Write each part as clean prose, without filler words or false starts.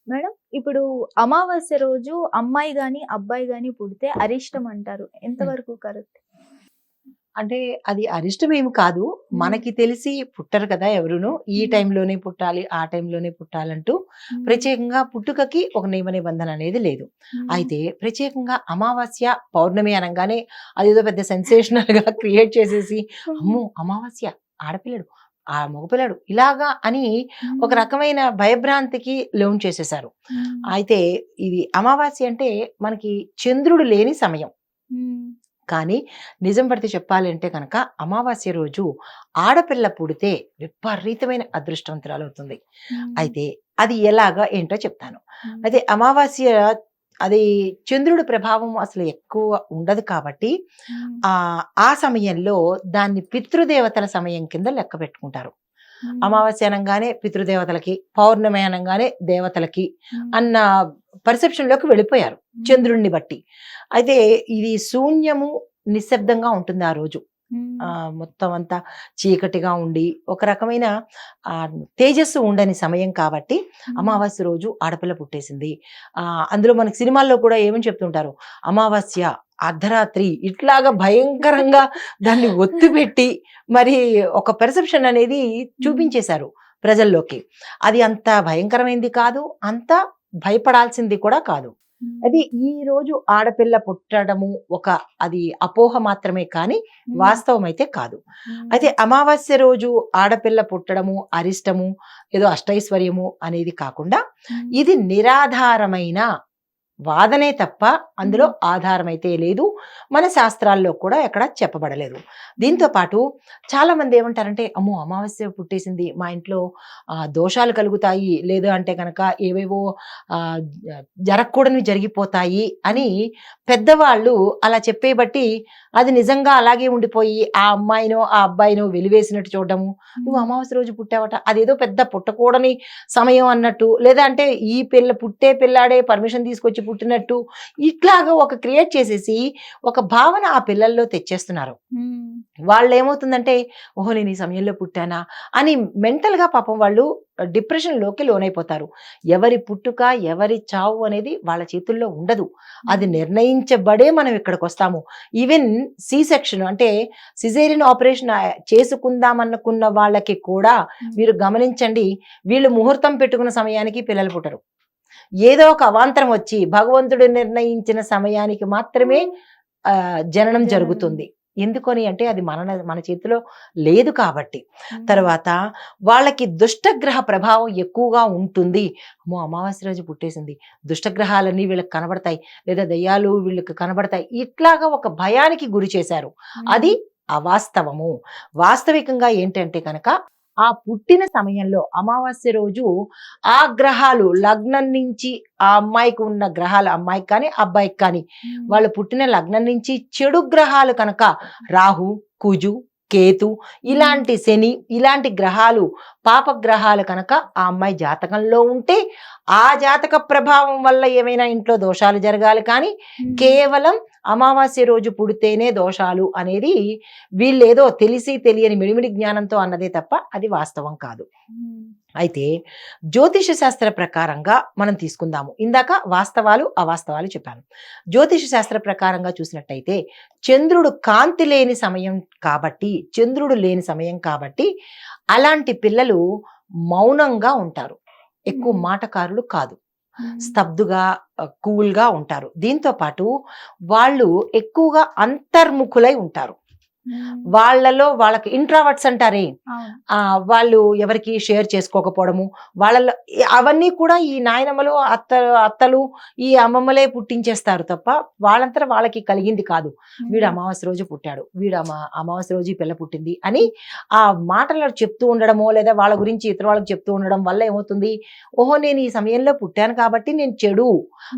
Madam, ఇప్పుడు అమావాస్య రోజు అమ్మాయి గాని, అబ్బాయి గాని పుడితే అరిష్టం అంటారు. హ్మ్. ఎంతవరకు కరెక్ట్? అంటే అది అరిష్టమేమి కాదు. హ్మ్. మనకి తెలిసి పుట్టరు కదా ఎవరును. ఈ హ్మ్. టైంలోనే పుట్టాలి, ఆ టైంలోనే పుట్టాలంటూ హ్మ్. ప్రత్యేకంగా పుట్టుకకి ఒక నియమ నిబంధన అనేది లేదు. హ్మ్. అయితే ప్రత్యేకంగా అమావాస్య, పౌర్ణమి అనంగానే అదేదో పెద్ద సెన్సేషనల్‌గా క్రియేట్ చేసేసి, హ్మ్. అమ్మో! అమావాస్య, ఆడపిల్లడు, మగపిల్లాడు ఇలాగా అని ఒక హ్మ్. రకమైన భయభ్రాంతికి లోను చేసేశారు. హ్మ్. అయితే ఇది అమావాస్య అంటే మనకి చంద్రుడు లేని సమయం. హ్మ్. కానీ నిజం పడితే చెప్పాలి అంటే కనుక అమావాస్య రోజు ఆడపిల్ల పుడితే విపరీతమైన అదృష్టవంతురాలవుతుంది. హ్మ్. అయితే అది ఎలాగా ఏంటో చెప్తాను. హ్మ్. అయితే అమావాస్య అది చంద్రుడి ప్రభావం అసలు ఎక్కువ ఉండదు కాబట్టి హ్మ్. ఆ సమయంలో దాన్ని పితృదేవతల సమయం కింద లెక్క పెట్టుకుంటారు. హ్మ్. అమావాస్య అనంగానే పితృదేవతలకి, పౌర్ణమి అనంగానే దేవతలకి హ్మ్. అన్న పర్సెప్షన్‌లోకి వెళ్ళిపోయారు హ్మ్. చంద్రుడిని బట్టి. అయితే ఇది శూన్యము, నిశ్శబ్దంగా ఉంటుంది ఆ రోజు. హ్మ్. మొత్తం అంతా చీకటిగా ఉండి, ఒక రకమైన తేజస్సు ఉండని సమయం కాబట్టి హ్మ్. అమావాస్య రోజు ఆడపిల్ల పుట్టేసింది. అందులో మనకి సినిమాల్లో కూడా ఏమని చెప్తుంటారు, అమావాస్య, అర్ధరాత్రి ఇట్లాగా భయంకరంగా దాన్ని ఒత్తిపెట్టి మరి ఒక పెర్సెప్షన్ అనేది హ్మ్. చూపించేశారు ప్రజల్లోకి. అది అంత భయంకరమైనది కాదు. అంత భయపడాల్సింది కూడా కాదు. అది హ్మ్. ఈ రోజు ఆడపిల్ల పుట్టడము అది అపోహ మాత్రమే కానీ హ్మ్. వాస్తవం అయితే కాదు. హ్మ్. అయితే అమావాస్య రోజు ఆడపిల్ల పుట్టడము అరిష్టము, ఏదో అష్టైశ్వర్యము అనేది కాకుండా హ్మ్. ఇది నిరాధారమైన వాదనే తప్ప అందులో హ్మ్. ఆధారం అయితే లేదు. మన శాస్త్రాల్లో కూడా ఎక్కడ చెప్పబడలేదు. హ్మ్. దీంతో పాటు చాలామంది ఏమంటారంటే, "అమ్మో! అమావాస్య పుట్టేసింది. మా ఇంట్లో దోషాలు కలుగుతాయి. లేదు అంటే గనక ఏవేవో ఆహ్, జరగకూడనివి జరిగిపోతాయి" అని హ్మ్. పెద్దవాళ్ళు అలా చెప్పేబట్టి అది నిజంగా అలాగే ఉండిపోయి ఆ అమ్మాయినో, ఆ అబ్బాయినో వెలివేసినట్టు చూడడము. "నువ్వు హ్మ్. అమావాస్య రోజు పుట్టావట." అదేదో పెద్ద పుట్టకూడని సమయం అన్నట్టు, లేదా అంటే ఈ పుట్టే పిల్లాడే పర్మిషన్ తీసుకొచ్చి పుట్టినట్టు, ఇట్లాగా ఒక క్రియేట్ చేసేసి, ఒక భావన ఆ పిల్లల్లో తెచ్చేస్తున్నారు. హ్మ్. వాళ్ళేమవుతుందంటే, ఓహో! నేను ఈ సమయంలో పుట్టానా అని మెంటల్‌గా పాపం వాళ్ళు డిప్రెషన్‌లోకి లోనైపోతారు. ఎవరి పుట్టుక, ఎవరి చావు అనేది వాళ్ళ చేతుల్లో ఉండదు. అది హ్మ్. నిర్ణయించబడే మనం ఇక్కడికొస్తాము. ఈవెన్ సి సెక్షన్ అంటే సిజేరియన్ ఆపరేషన్ చేసుకుందామనుకున్న వాళ్ళకి కూడా హ్మ్. మీరు గమనించండి, వీళ్ళు ముహూర్తం పెట్టుకున్న సమయానికి పిల్లలు పుట్టరు. ఏదో ఒక అవాంతరం వచ్చి భగవంతుడు నిర్ణయించిన సమయానికి మాత్రమే జననం జననం. జరుగుతుంది. ఎందుకని అంటే అది మన చేతిలో లేదు కాబట్టి. హ్మ్. తర్వాత వాళ్ళకి దుష్టగ్రహ ప్రభావం ఎక్కువగా ఉంటుంది. అమ్మో! అమావాస్య రోజు పుట్టేసింది. దుష్టగ్రహాలన్నీ వీళ్ళకి కనబడతాయి. లేదా దెయ్యాలు వీళ్ళకి కనబడతాయి. ఇట్లాగా ఒక భయానికి గురి చేశారు. హ్మ్. అది అవాస్తవము. వాస్తవికంగా ఏంటంటే కనుక ఆ పుట్టిన సమయంలో అమావాస్య రోజు ఆ గ్రహాలు లగ్నం నుంచి ఆ అమ్మాయికి ఉన్న గ్రహాలు అమ్మాయికి కానీ, అబ్బాయికి కానీ హ్మ్. వాళ్ళు పుట్టిన లగ్నం నుంచి చెడు గ్రహాలు కనుక రాహు, కుజు, కేతు హ్మ్. ఇలాంటి శని ఇలాంటి గ్రహాలు పాపగ్రహాలు కనుక ఆ అమ్మాయి జాతకంలో ఉంటే ఆ జాతక ప్రభావం వల్ల ఏమైనా ఇంట్లో దోషాలు జరగాలి కానీ హ్మ్. కేవలం అమావాస్య రోజు పుడితేనే దోషాలు అనేది వీళ్ళేదో తెలిసి తెలియని మిడిమిడి జ్ఞానంతో అన్నదే తప్ప అది వాస్తవం కాదు. హ్మ్. అయితే జ్యోతిష శాస్త్ర ప్రకారంగా మనం తీసుకుందాము. ఇందాక వాస్తవాలు, అవాస్తవాలు చెప్పాను. జ్యోతిష శాస్త్ర ప్రకారంగా చూసినట్టయితే చంద్రుడు కాంతి లేని సమయం కాబట్టి, చంద్రుడు లేని సమయం కాబట్టి అలాంటి పిల్లలు మౌనంగా ఉంటారు. ఎక్కువ హ్మ్. మాటకారులు కాదు. హ్మ్. స్తబ్దుగా కూల్‌గా ఉంటారు. దీంతో పాటు వాళ్ళు ఎక్కువగా అంతర్ముఖులై ఉంటారు. హ్మ్. వాళ్ళలో వాళ్ళకి ఇంట్రావర్ట్స్ అంటారే. అవును. వాళ్ళు ఎవరికీ షేర్ చేసుకోకపోవడము. వాళ్ళలో అవన్నీ కూడా ఈ నాయనమ్మలు, అత్తలు, ఈ అమ్మమ్మలే పుట్టించేస్తారు తప్ప వాళ్ళంతట వాళ్ళకి కలిగింది కాదు. వీడు హ్మ్. అమావాస్య రోజు పుట్టాడు. అమావాస్య రోజు ఈ పిల్ల పుట్టింది అని ఆ మాటలు చెప్తూ ఉండడమో, లేదా వాళ్ళ గురించి ఇతర వాళ్ళకి చెప్తూ ఉండడం వల్ల ఏమవుతుంది, ఓహో! నేను ఈ సమయంలో పుట్టాను కాబట్టి నేను చెడు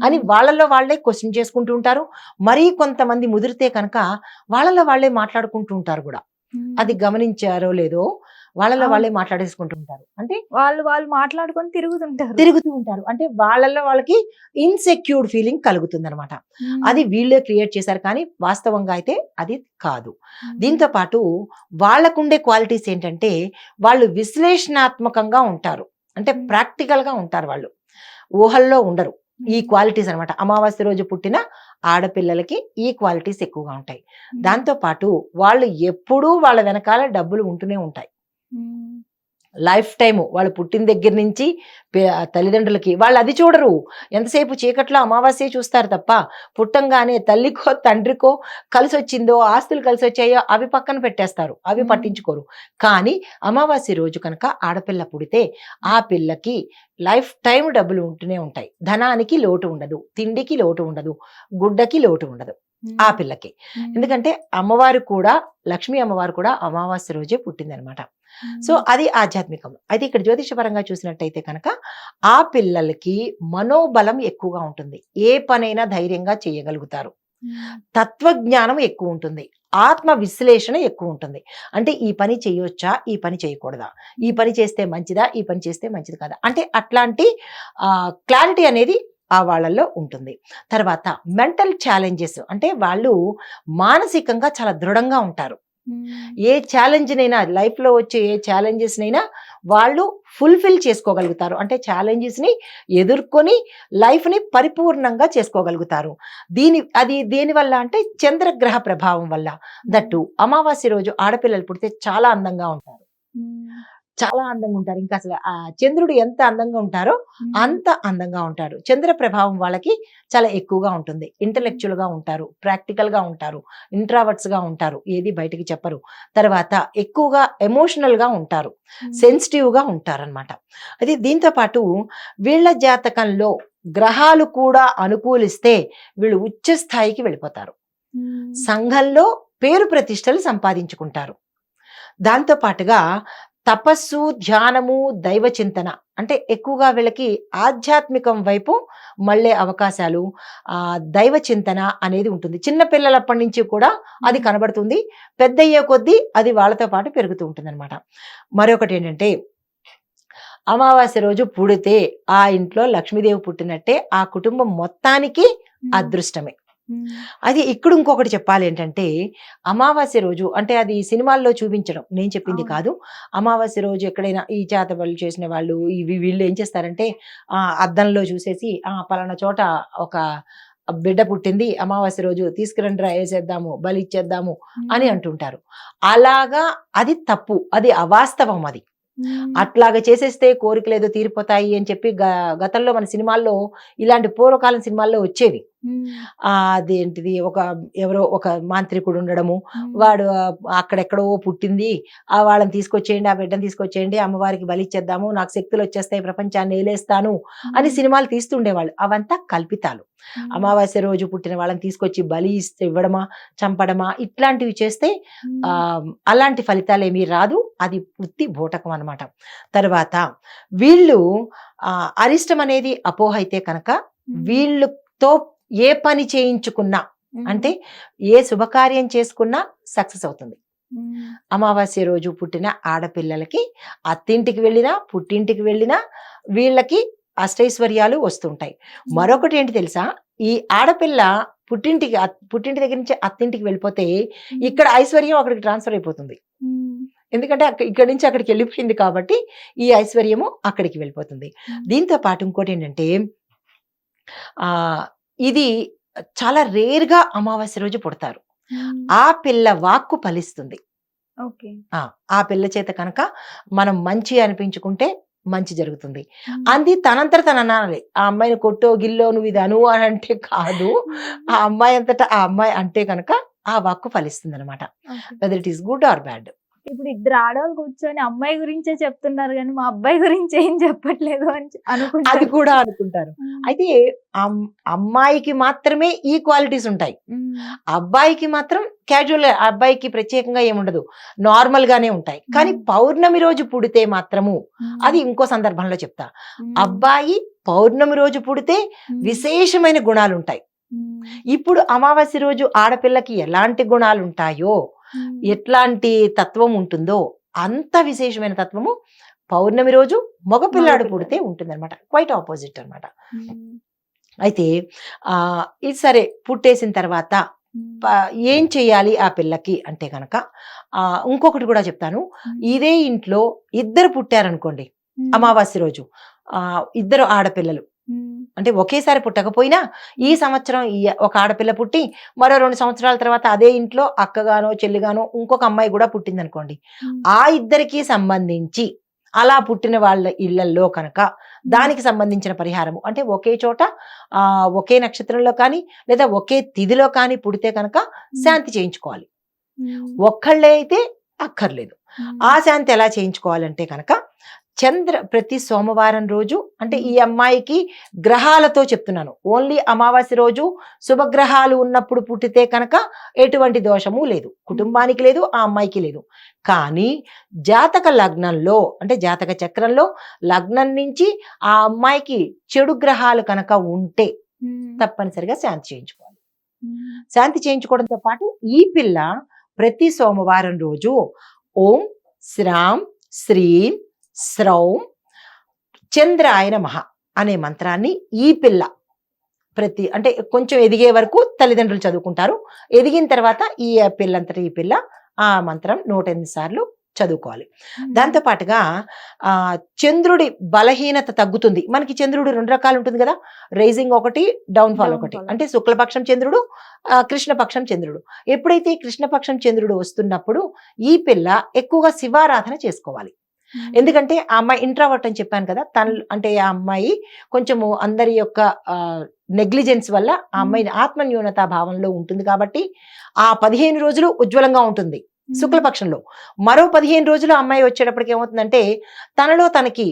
అని హ్మ్. వాళ్ళలో వాళ్ళే క్వెషన్ చేసుకుంటూ ఉంటారు. మరీ కొంతమంది ముదిరితే కనుక వాళ్ళలో వాళ్ళే మాట్లాడుకుంటూ ఉంటారు గూడా. హ్మ్. అది గమనించారో లేదో వాళ్ళలో అవును. వాళ్ళే మాట్లాడేసుకుంటూ ఉంటారు. అంటే వాళ్ళు మాట్లాడుకొని తిరుగుతుంటారు. తిరుగుతూ ఉంటారు. అంటే వాళ్ళలో వాళ్ళకి ఇన్‌సెక్యూర్డ్ ఫీలింగ్ కలుగుతుందనమాట. హ్మ్. అది వీళ్ళే క్రియేట్ చేశారు కానీ వాస్తవంగా అయితే అది కాదు. హ్మ్. దీంతో పాటు వాళ్ళకుండే క్వాలిటీస్ ఏంటంటే వాళ్ళు విశ్లేషణాత్మకంగా ఉంటారు. అంటే హ్మ్. ప్రాక్టికల్‌గా ఉంటారు వాళ్ళు. ఊహల్లో ఉండరు. ఈ క్వాలిటీస్ అన్నమాట. అమావాస్య రోజు పుట్టిన ఆడపిల్లలకి ఈ క్వాలిటీస్ ఎక్కువగా ఉంటాయి. దాంతో పాటు వాళ్ళు ఎప్పుడూ వాళ్ళ వెనకాల డబ్బులు ఉంటూనే ఉంటాయి. లైఫ్ టైము వాళ్ళు పుట్టిన దగ్గర నుంచి తల్లిదండ్రులకి వాళ్ళు అది చూడరు. ఎంతసేపు చీకట్లో అమావాస్య చూస్తారు తప్ప పుట్టంగానే తల్లికో తండ్రికో కలిసొచ్చిందో ఆస్తులు కలిసొచ్చాయో అవి పక్కన పెట్టేస్తారు. అవి పట్టించుకోరు. కానీ అమావాస్య రోజు కనుక ఆడపిల్ల పుడితే ఆ పిల్లకి లైఫ్ టైం డబ్బులు ఉంటూనే ఉంటాయి. ధనానికి లోటు ఉండదు, తిండికి లోటు ఉండదు, గుడ్డకి లోటు ఉండదు ఆ పిల్లకి. ఎందుకంటే అమ్మవారు కూడా, లక్ష్మీ అమ్మవారు కూడా అమావాస్య రోజే పుట్టిందనమాట. సో అది ఆధ్యాత్మికం. అయితే ఇక్కడ జ్యోతిష పరంగా చూసినట్టయితే కనుక ఆ పిల్లలకి మనోబలం ఎక్కువగా ఉంటుంది. ఏ పనైనా ధైర్యంగా చేయగలుగుతారు. తత్వజ్ఞానం ఎక్కువ ఉంటుంది. ఆత్మ విశ్లేషణ ఎక్కువ ఉంటుంది. అంటే ఈ పని చేయొచ్చా, ఈ పని చేయకూడదా, ఈ పని చేస్తే మంచిదా, ఈ పని చేస్తే మంచిది కాదా, అంటే అట్లాంటి క్లారిటీ అనేది ఆ వాళ్ళల్లో ఉంటుంది. తర్వాత మెంటల్ ఛాలెంజెస్, అంటే వాళ్ళు మానసికంగా చాలా దృఢంగా ఉంటారు. ఏ ఛాలెంజ్నైనా, లైఫ్లో వచ్చే ఏ ఛాలెంజెస్నైనా వాళ్ళు ఫుల్ఫిల్ చేసుకోగలుగుతారు. అంటే ఛాలెంజెస్ని ఎదుర్కొని లైఫ్ని పరిపూర్ణంగా చేసుకోగలుగుతారు. దేనివల్ల అంటే చంద్రగ్రహ ప్రభావం వల్ల. దట్టు అమావాస్య రోజు ఆడపిల్లలు పుడితే చాలా అందంగా ఉంటారు. చాలా అందంగా ఉంటారు. ఇంకా అసలు ఆ చంద్రుడు ఎంత అందంగా ఉంటారో అంత అందంగా ఉంటారు. చంద్ర ప్రభావం వాళ్ళకి చాలా ఎక్కువగా ఉంటుంది. ఇంటలెక్చువల్ గా ఉంటారు, ప్రాక్టికల్ గా ఉంటారు, ఇంట్రావర్ట్స్ గా ఉంటారు, ఏది బయటికి చెప్పరు. తర్వాత ఎక్కువగా ఎమోషనల్ గా ఉంటారు, సెన్సిటివ్ గా ఉంటారన్నమాట. అది దీంతో పాటు వీళ్ళ జాతకంలో గ్రహాలు కూడా అనుకూలిస్తే వీళ్ళు ఉచ్చ స్థాయికి వెళ్ళిపోతారు. సంఘంలో పేరు ప్రతిష్టలు సంపాదించుకుంటారు. దాంతో పాటుగా తపస్సు, ధ్యానము, దైవ చింతన, అంటే ఎక్కువగా వీళ్ళకి ఆధ్యాత్మికం వైపు మళ్ళే అవకాశాలు, దైవ చింతన అనేది ఉంటుంది. చిన్న పిల్లలప్పటి నుంచి కూడా అది కనబడుతుంది. పెద్దయ్యే కొద్దీ అది వాళ్ళతో పాటు పెరుగుతూ ఉంటుంది అనమాట. మరొకటి ఏంటంటే అమావాస్య రోజు పుడితే ఆ ఇంట్లో లక్ష్మీదేవి పుట్టినట్టే, ఆ కుటుంబం మొత్తానికి అదృష్టమే. అది ఇక్కడ ఇంకొకటి చెప్పాలి ఏంటంటే, అమావాస్య రోజు, అంటే అది సినిమాల్లో చూపించడం, నేను చెప్పింది కాదు. అమావాస్య రోజు ఎక్కడైనా ఈ చేతబడులు చేసిన వాళ్ళు వీళ్ళు ఏం చేస్తారంటే అద్దంలో చూసేసి పలానా చోట ఒక బిడ్డ పుట్టింది, అమావాస్య రోజు తీసుకురండి వేసేద్దాము, బలి ఇచ్చేద్దాము అని అంటుంటారు. అలాగా అది తప్పు, అది అవాస్తవం. అది అట్లాగా చేసేస్తే కోరికలు ఏదో తీరిపోతాయి అని చెప్పి గతంలో మన సినిమాల్లో, ఇలాంటి పూర్వకాలం సినిమాల్లో వచ్చేవి. అదేంటిది, ఎవరో ఒక మాంత్రికుడు ఉండడము, వాడు అక్కడెక్కడో పుట్టింది, వాళ్ళని తీసుకొచ్చేయండి, ఆ బిడ్డను తీసుకొచ్చేయండి, అమ్మవారికి బలిచ్చేద్దాము, నాకు శక్తులు వచ్చేస్తాయి, ప్రపంచాన్ని ఏలేస్తాను అని సినిమాలు తీస్తుండేవాళ్ళు. అవంతా కల్పితాలు. అమావాస్య రోజు పుట్టిన వాళ్ళని తీసుకొచ్చి బలి ఇవ్వడమా, చంపడమా, ఇట్లాంటివి చేస్తే అలాంటి ఫలితాలు ఏమీ రాదు. అది ఉత్తి బూటకం అనమాట. తర్వాత వీళ్ళు అరిష్టం అనేది అపోహ అయితే కనుక వీళ్ళతో ఏ పని చేయించుకున్నా, అంటే ఏ శుభకార్యం చేసుకున్నా సక్సెస్ అవుతుంది. అమావాస్య రోజు పుట్టిన ఆడపిల్లలకి అత్తింటికి వెళ్ళినా పుట్టింటికి వెళ్ళినా వీళ్ళకి అష్టైశ్వర్యాలు వస్తుంటాయి. మరొకటి ఏంటి తెలుసా, ఈ ఆడపిల్ల పుట్టింటి దగ్గర నుంచి అత్తింటికి వెళ్ళిపోతే ఇక్కడ ఐశ్వర్యం అక్కడికి ట్రాన్స్ఫర్ అయిపోతుంది. ఎందుకంటే ఇక్కడి నుంచి అక్కడికి వెళ్ళిపోయింది కాబట్టి ఈ ఐశ్వర్యము అక్కడికి వెళ్ళిపోతుంది. దీంతో పాటు ఇంకోటి ఏంటంటే ఇది చాలా రేర్గా అమావాస్య రోజు పుడతారు. ఆ పిల్ల వాక్కు ఫలిస్తుంది. ఆ పిల్ల చేత కనుక మనం మంచి అనిపించుకుంటే మంచి జరుగుతుంది. అది తనంతట తన అనాలి. ఆ అమ్మాయిని కొట్టో గిల్లో నువ్వు ఇది అను అని అంటే కాదు. ఆ అమ్మాయి అంతటా ఆ అమ్మాయి అంటే కనుక ఆ వాక్కు ఫలిస్తుంది అనమాట. Whether it is good or bad. ఇప్పుడు ఇద్దరు ఆడవాళ్ళు కూర్చొని అమ్మాయి గురించే చెప్తున్నారు కానీ మా అబ్బాయి గురించి ఏం చెప్పట్లేదు అని అనుకుంటారు. అది కూడా అనుకుంటారు. అయితే అమ్మాయికి మాత్రమే ఈ క్వాలిటీస్ ఉంటాయి, అబ్బాయికి మాత్రం క్యాజువల్, అబ్బాయికి ప్రత్యేకంగా ఏముండదు, నార్మల్ గానే ఉంటాయి. కానీ పౌర్ణమి రోజు పుడితే మాత్రము, అది ఇంకో సందర్భంలో చెప్తా, అబ్బాయి పౌర్ణమి రోజు పుడితే విశేషమైన గుణాలు ఉంటాయి. ఇప్పుడు అమావాస్య రోజు ఆడపిల్లకి ఎలాంటి గుణాలు ఉంటాయో, ఎట్లాంటి తత్వం ఉంటుందో అంత విశేషమైన తత్వము పౌర్ణమి రోజు మగపిల్లాడు పుడితే ఉంటుంది అనమాట. క్వైట్ ఆపోజిట్ అనమాట. అయితే ఇది సరే, పుట్టేసిన తర్వాత ఏం చెయ్యాలి ఆ పిల్లకి అంటే కనుక ఇంకొకటి కూడా చెప్తాను. ఇదే ఇంట్లో ఇద్దరు పుట్టారనుకోండి, అమావాస్య రోజు ఇద్దరు ఆడపిల్లలు, అంటే ఒకేసారి పుట్టకపోయినా ఈ సంవత్సరం ఒక ఆడపిల్ల పుట్టి మరో 2 సంవత్సరాల తర్వాత అదే ఇంట్లో అక్కగానో చెల్లిగానో ఇంకొక అమ్మాయి కూడా పుట్టింది అనుకోండి, ఆ ఇద్దరికి సంబంధించి అలా పుట్టిన వాళ్ళ ఇళ్లలో కనుక దానికి సంబంధించిన పరిహారము అంటే ఒకే చోట ఒకే నక్షత్రంలో కానీ లేదా ఒకే తిథిలో కానీ పుడితే కనుక శాంతి చేయించుకోవాలి. ఒక్కళ్ళే అయితే అక్కర్లేదు. ఆ శాంతి ఎలా చేయించుకోవాలంటే కనుక ప్రతి సోమవారం రోజు, అంటే ఈ అమ్మాయికి గ్రహాలతో చెప్తున్నాను, ఓన్లీ అమావాస్య రోజు శుభగ్రహాలు ఉన్నప్పుడు పుట్టితే కనుక ఎటువంటి దోషము లేదు, కుటుంబానికి లేదు, ఆ అమ్మాయికి లేదు. కానీ జాతక లగ్నంలో అంటే జాతక చక్రంలో లగ్నం నుంచి ఆ అమ్మాయికి చెడు గ్రహాలు కనుక ఉంటే తప్పనిసరిగా శాంతి చేయించుకోవాలి. శాంతి చేయించుకోవడంతో పాటు ఈ పిల్ల ప్రతి సోమవారం రోజు ఓం శ్రాం శ్రీం శ్రౌం చంద్రాయ నమః అనే మంత్రాన్ని ఈ పిల్ల అంటే కొంచెం ఎదిగే వరకు తల్లిదండ్రులు చదువుకుంటారు. ఎదిగిన తర్వాత ఈ పిల్ల ఆ మంత్రం 108 సార్లు చదువుకోవాలి. దాంతో పాటుగా చంద్రుడి బలహీనత తగ్గుతుంది. మనకి చంద్రుడు 2 రకాలు ఉంటుంది కదా, రైజింగ్ ఒకటి, డౌన్ఫాల్ ఒకటి. అంటే శుక్లపక్షం చంద్రుడు, కృష్ణపక్షం చంద్రుడు. ఎప్పుడైతే కృష్ణపక్షం చంద్రుడు వస్తున్నప్పుడు ఈ పిల్ల ఎక్కువగా శివారాధన చేసుకోవాలి. ఎందుకంటే ఆ అమ్మాయి ఇంట్రావర్ట్ అని చెప్పాను కదా, అంటే ఆ అమ్మాయి కొంచెము అందరి యొక్క నెగ్లిజెన్స్ వల్ల ఆ అమ్మాయి ఆత్మన్యూనతా భావంలో ఉంటుంది కాబట్టి ఆ 15 రోజులు ఉజ్వలంగా ఉంటుంది శుక్లపక్షంలో. మరో 15 రోజులు అమ్మాయి వచ్చేటప్పటికి ఏమవుతుందంటే తనలో తనకి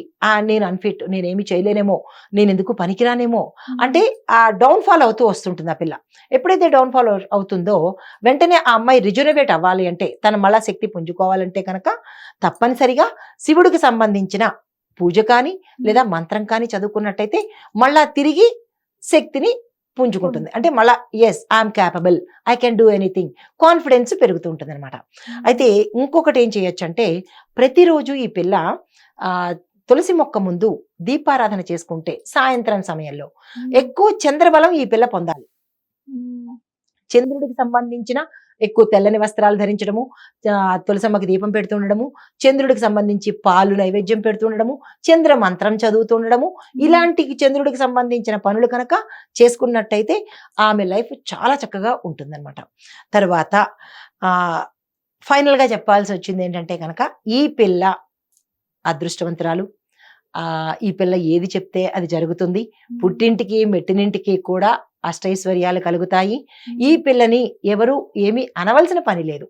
నేను అన్ఫిట్, నేనేమి చేయలేనేమో, నేను ఎందుకు పనికిరానేమో అంటే ఆ డౌన్ఫాల్ అవుతూ వస్తుంటుంది ఆ పిల్ల. ఎప్పుడైతే డౌన్ఫాల్ అవుతుందో వెంటనే ఆ అమ్మాయి రిజునవేట్ అవ్వాలి అంటే, తను మళ్ళా శక్తి పుంజుకోవాలంటే కనుక తప్పనిసరిగా శివుడికి సంబంధించిన పూజ కానీ లేదా మంత్రం కానీ చదువుకున్నట్టయితే మళ్ళా తిరిగి శక్తిని పుంజుకుంటుంది. అంటే మళ్ళా yes I'm capable, I can do anything, confidence పెరుగుతూ ఉంటుంది అనమాట. అయితే ఇంకొకటి ఏం చేయొచ్చు అంటే, ప్రతిరోజు ఈ పిల్ల తులసి మొక్క ముందు దీపారాధన చేసుకుంటే సాయంత్రం సమయంలో ఎక్కువ చంద్రబలం ఈ పిల్ల పొందాలి. చంద్రుడికి సంబంధించిన ఎక్కువ తెల్లని వస్త్రాలు ధరించడము, తులసమ్మకి దీపం పెడుతుండడము, చంద్రుడికి సంబంధించి పాలు నైవేద్యం పెడుతుండడము, చంద్ర మంత్రం చదువుతుండడము, ఇలాంటి చంద్రుడికి సంబంధించిన పనులు కనుక చేసుకున్నట్టయితే ఆమె లైఫ్ చాలా చక్కగా ఉంటుందన్నమాట. తర్వాత ఫైనల్గా చెప్పాల్సి వచ్చింది ఏంటంటే కనుక ఈ పిల్ల అదృష్టవంతురాలు. ఈ పిల్ల ఏది చెప్తే అది జరుగుతుంది. పుట్టింటికి మెట్టినింటికి కూడా అష్టైశ్వర్యాలు కలుగుతాయి. ఈ పిల్లని ఎవరు ఏమీ అనవలసిన పని లేదు.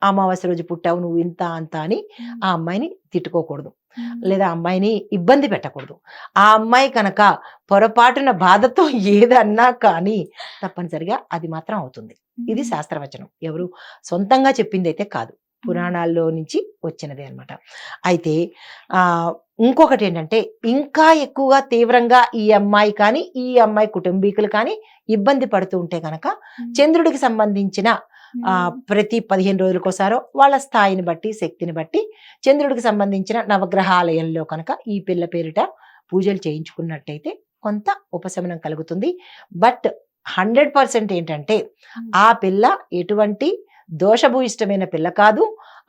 అమావాస్య రోజు పుట్టావు నువ్వు ఇంత అంత అని ఆ అమ్మాయిని తిట్టుకోకూడదు, లేదా అమ్మాయిని ఇబ్బంది పెట్టకూడదు. ఆ అమ్మాయి కనుక పొరపాటున బాధతో ఏదన్నా కానీ తప్పనిసరిగా అది మాత్రం అవుతుంది. ఇది శాస్త్రవచనం, ఎవరు సొంతంగా చెప్పింది అయితే కాదు, పురాణాల్లో నుంచి వచ్చినదే అన్నమాట. అయితే ఇంకొకటి ఏంటంటే, ఇంకా ఎక్కువగా తీవ్రంగా ఈ అమ్మాయి కానీ ఈ అమ్మాయి కుటుంబీకులు కానీ ఇబ్బంది పడుతూ ఉంటే కనుక చంద్రుడికి సంబంధించిన ప్రతి 15 రోజులకోసారో వాళ్ళ స్థాయిని బట్టి శక్తిని బట్టి చంద్రుడికి సంబంధించిన నవగ్రహాలయంలో కనుక ఈ పిల్ల పేరిట పూజలు చేయించుకున్నట్టయితే కొంత ఉపశమనం కలుగుతుంది. బట్ 100% ఏంటంటే ఆ పిల్ల ఎటువంటి దోషభూయిష్టమైన పిల్ల కాదు.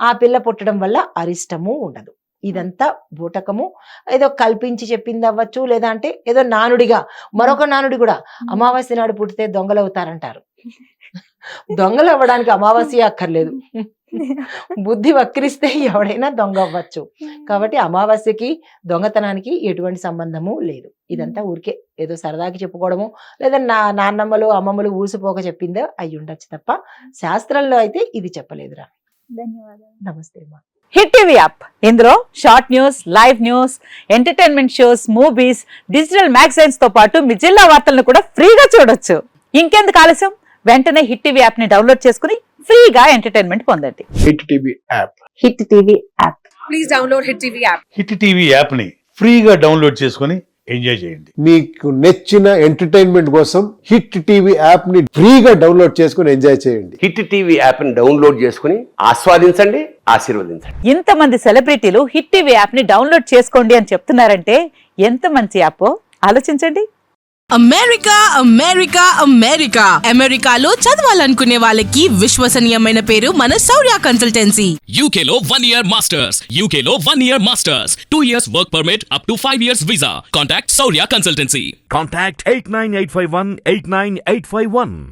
ఆ పిల్ల పుట్టడం వల్ల అరిష్టము ఉండదు. ఇదంతా బూటకము, ఏదో కల్పించి చెప్పింది అవ్వచ్చు, లేదా అంటే ఏదో నానుడిగా. మరొక నానుడి కూడా, అమావాస్య నాడు పుట్టితే దొంగలు అవుతారంటారు. దొంగలు అవ్వడానికి అమావాస్య అక్కర్లేదు, బుద్ధి వక్రిస్తే ఎవడైనా దొంగ అవ్వచ్చు. కాబట్టి అమావాస్యకి దొంగతనానికి ఎటువంటి సంబంధము లేదు. ఇదంతా ఊరికే ఏదో సరదాకి చెప్పుకోవడము, లేదా నాన్నమ్మలు అమ్మమ్మలు ఊసిపోక చెప్పిందో అయి ఉండొచ్చు తప్ప శాస్త్రంలో అయితే ఇది చెప్పలేదురా. ధన్యవాదాలు. నమస్తే అమ్మా. హిట్ టీవీ యాప్, ఇందులో short news, live news, entertainment shows, movies, digital magazines తో పాటు మీ జిల్లా వార్తలను కూడా ఫ్రీగా చూడొచ్చు. ఇంకెందుకు ఆలస్యం, వెంటనే హిట్ టీవీ యాప్ ని డౌన్లోడ్ చేసుకుని ఫ్రీగా ఎంటర్టైన్మెంట్ పొందండి. Hit TV app. Hit TV app. Please download hit TV app. Hit TV యాప్ని ఫ్రీగా డౌన్లోడ్ చేసుకొని ఎంజాయ్ చేయండి. మీకు నచ్చిన ఎంటర్టైన్మెంట్ కోసం హిట్ టీవీ యాప్ ని ఫ్రీగా డౌన్లోడ్ చేసుకొని ఎంజాయ్ చేయండి. హిట్ టీవీ యాప్ ని డౌన్లోడ్ చేసుకుని ఆస్వాదించండి, ఆశీర్వదించండి. ఇంతమంది సెలబ్రిటీలు హిట్ టీవీ యాప్ ని డౌన్లోడ్ చేసుకోండి అని చెప్తున్నారంటే ఎంత మంచి యాప్ ఆలోచించండి. అమెరికా అమెరికా అమెరికా అమెరికాలో చదవాలనుకునే వాళ్ళకి విశ్వసనీయమైన పేరు మన శౌర్య consultancy. UK Law 1 Year Masters. UK Law 1 Year Masters. 2 years work permit up to 5 years visa. Contact Saurya Consultancy. Contact 89851 89851.